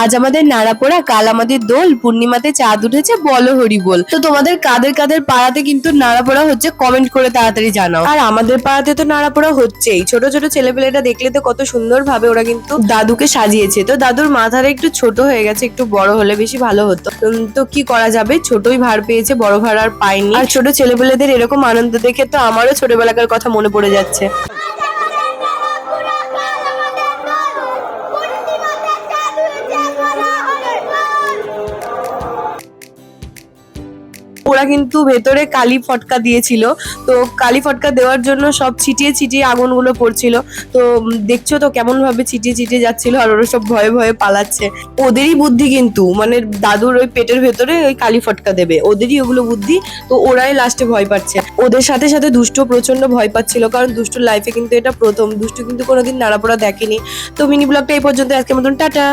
আজ আমাদের নাড়াপোড়া, কাল আমাদের দোল, পূর্ণিমাতে চাঁদ উঠেছে, বলো হরি বল। তো তোমাদের কাদের কাদের পাড়াতে কিন্তু নাড়াপোড়া হচ্ছে কমেন্ট করে তাড়াতাড়ি জানাও। আর আমাদের পাড়াতে তো নাড়াপোড়া হচ্ছেই। ছোট ছোট ছেলেপেলেটা দেখলে তো কত সুন্দর ভাবে ওরা কিন্তু দাদুকে সাজিয়েছে। তো দাদুর মাথাটা একটু ছোট হয়ে গেছে, একটু বড় হলে বেশি ভালো হতো। তো কি করা যাবে, ছোটই ভার পেয়েছে, বড় ভার আর পায়নি। আর ছোট ছেলেপেলেদের এরকম আনন্দ দেখে তো আমারও ছোটবেলাকার কথা মনে পড়ে যাচ্ছে। ওরা কিন্তু ভেতরে কালি ফটকা দিয়েছিল, তো কালি ফটকা দেওয়ার জন্য সব ছিটিয়ে ছিটিয়ে আগুনগুলো পড়ছিল। তো দেখছো তো কেমন ভাবে ছিটিয়ে ছিটিয়ে যাচ্ছিল, আর ওরা সব ভয়ে ভয়ে পালাচ্ছে। ওদেরই বুদ্ধি কিন্তু, মানে দাদুর ওই পেটের ভেতরে ওই কালি ফটকা দেবে, ওদেরই ওগুলো বুদ্ধি। তো ওরাই লাস্টে ভয় পাচ্ছে। ওদের সাথে সাথে দুষ্টু প্রচন্ড ভয় পাচ্ছিল, কারণ দুষ্টুর লাইফে কিন্তু এটা প্রথম। দুষ্টু কিন্তু কোনোদিন নাড়াপোড়া দেখেনি। তো মিনি ব্লগটা এই পর্যন্ত, আজকের মতন টাটা।